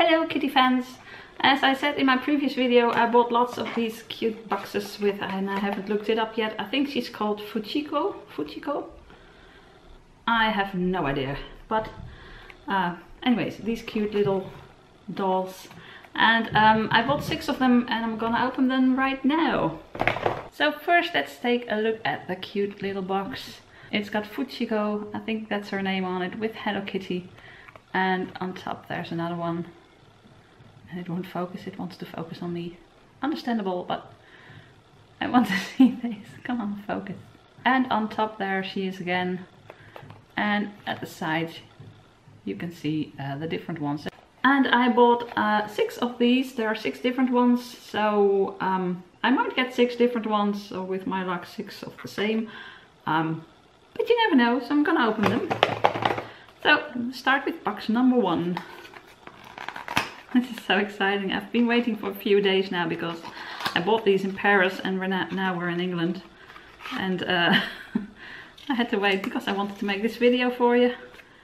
Hello Kitty fans! As I said in my previous video, I bought lots of these cute boxes with, and I haven't looked it up yet. I think she's called Fuchigo? Fuchigo? I have no idea. But anyways, these cute little dolls. And I bought 6 of them and I'm gonna open them right now. So first let's take a look at the cute little box. It's got Fuchigo, I think that's her name on it, with Hello Kitty. And on top there's another one. And it won't focus, it wants to focus on me. Understandable, but I want to see this. Come on, focus. And on top there she is again. And at the side you can see the different ones. And I bought 6 of these. There are 6 different ones, so I might get 6 different ones, or with my luck 6 of the same. But you never know, so I'm gonna open them. So, start with box number 1. This is so exciting. I've been waiting for a few days now because I bought these in Paris and now we're in England. And I had to wait because I wanted to make this video for you.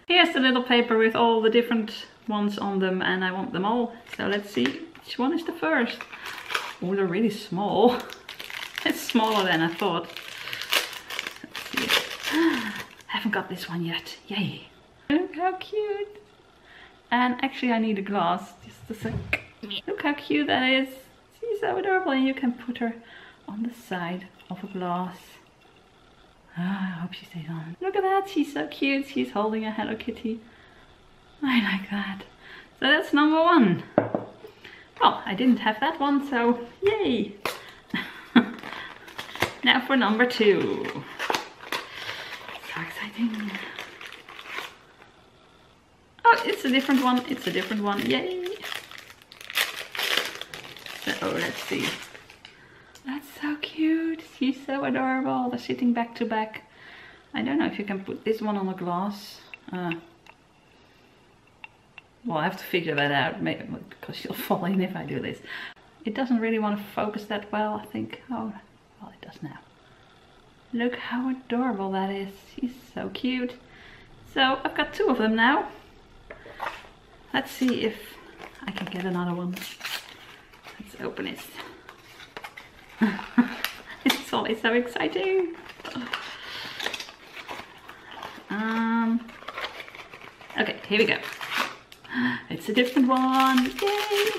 Here's the little paper with all the different ones on them, and I want them all. So let's see which one is the first. Oh, they're really small. It's smaller than I thought. Let's see. Haven't got this one yet. Yay. Look how cute. And actually I need a glass, just a sec. Look how cute that is. She's so adorable, and you can put her on the side of a glass. I hope she stays on. Look at that, she's so cute. She's holding a Hello Kitty. I like that. So that's number 1. Well, I didn't have that one, so yay. Now for number 2. So exciting. Oh, it's a different one. It's a different one. Yay. So let's see. That's so cute. She's so adorable. They're sitting back to back. I don't know if you can put this one on a glass. Well, I have to figure that out, maybe because she'll fall in if I do this. It doesn't really want to focus that well, I think. Oh, well, it does now. Look how adorable that is. She's so cute. So I've got 2 of them now. Let's see if I can get another one. Let's open it. It's always so exciting. Okay, here we go. It's a different one. Yay!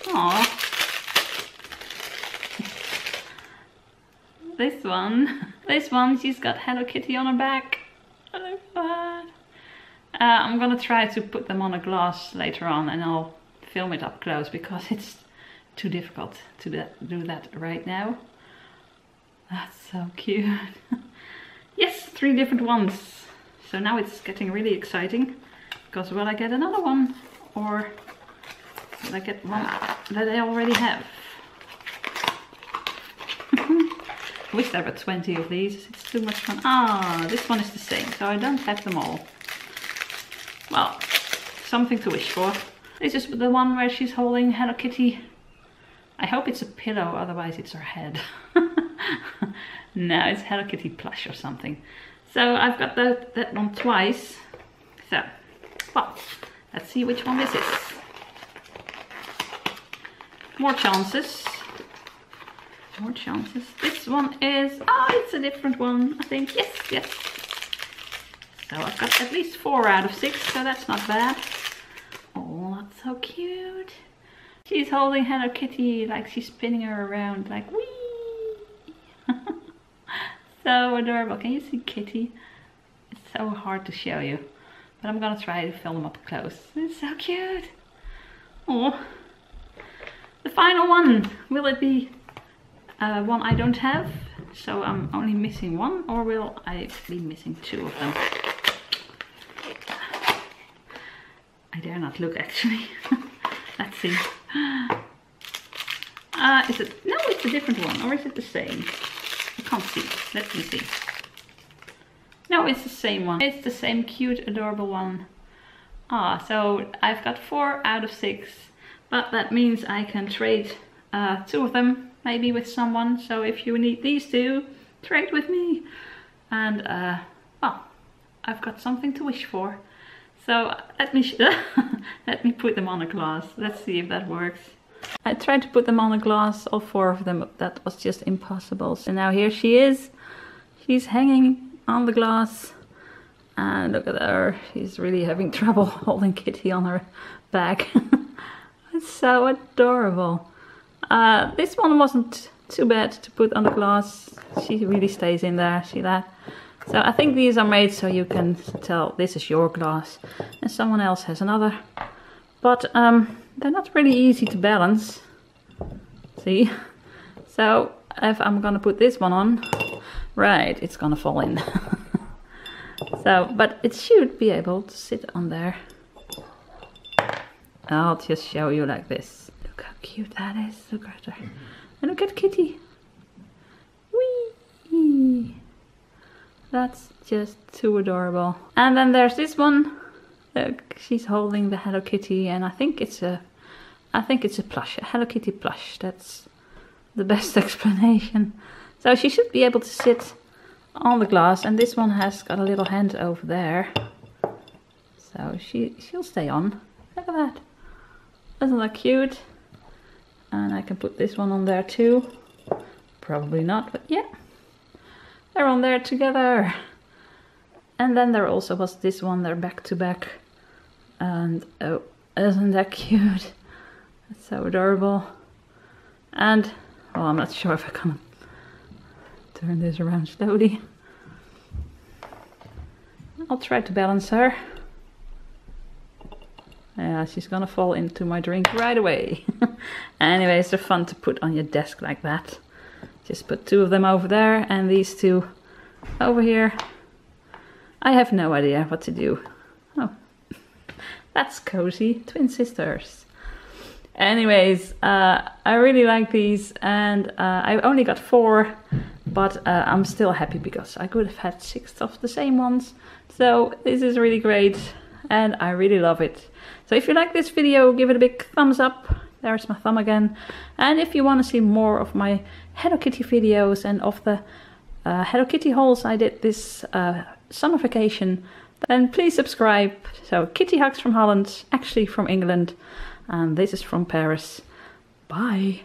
Aww. This one, she's got Hello Kitty on her back. I like that. I'm gonna try to put them on a glass later on, and I'll film it up close because it's too difficult to do that right now. That's so cute. Yes, 3 different ones. So now it's getting really exciting. Because will I get another one, or will I get one that I already have? I wish there were 20 of these. It's too much fun. Ah, this one is the same, so I don't have them all. Well, something to wish for. This is the one where she's holding Hello Kitty. I hope it's a pillow, otherwise it's her head. No, it's Hello Kitty plush or something. So I've got that one twice. So, well, let's see which one this is. More chances. More chances. This one is, oh, it's a different one, I think. Yes, yes. So I've got at least 4 out of 6, so that's not bad. Oh, that's so cute. She's holding Hello Kitty like she's spinning her around, like wee. So adorable. Can you see Kitty? It's so hard to show you, but I'm gonna try to film them up close. It's so cute. Oh, the final one. Will it be one I don't have? So I'm only missing 1, or will I be missing 2 of them? I dare not look actually. Let's see. Is it? No, it's a different one, or is it the same? I can't see. Let me see. No, it's the same one. It's the same cute, adorable one. Ah, so I've got 4 out of 6, but that means I can trade 2 of them, maybe with someone. So if you need these 2, trade with me. And well, I've got something to wish for. So let me let me put them on a glass. Let's see if that works. I tried to put them on a glass, all 4 of them, but that was just impossible. So now here she is. She's hanging on the glass. And look at her. She's really having trouble holding Kitty on her back. It's so adorable. This one wasn't too bad to put on the glass. She really stays in there. See that? So I think these are made so you can tell this is your glass and someone else has another. But they're not really easy to balance. See? So if I'm gonna put this one on, right, it's gonna fall in. So, but it should be able to sit on there. I'll just show you like this. Look how cute that is. Look at her. And look at Kitty. Whee! That's just too adorable. And then there's this one. Look, she's holding the Hello Kitty, and I think it's a plush, a Hello Kitty plush. That's the best explanation. So she should be able to sit on the glass, and this one has got a little hand over there. So she'll stay on. Look at that. Isn't that cute? And I can put this one on there too. Probably not, but yeah. They're on there together. And then there also was this one, they're back to back. And oh, isn't that cute? It's so adorable. And, well, I'm not sure if I can turn this around slowly. I'll try to balance her. Yeah, she's gonna fall into my drink right away. Anyways, they're fun to put on your desk like that. Just put 2 of them over there and these 2 over here. I have no idea what to do. Oh, that's cozy. Twin sisters. Anyways, I really like these, and I only got 4, but I'm still happy because I could have had 6 of the same ones. So this is really great, and I really love it. So if you like this video, give it a big thumbs up. There's my thumb again. And if you want to see more of my Hello Kitty videos and of the Hello Kitty hauls I did this summer vacation, then please subscribe. So Kitty hugs from Holland, actually from England, and this is from Paris. Bye.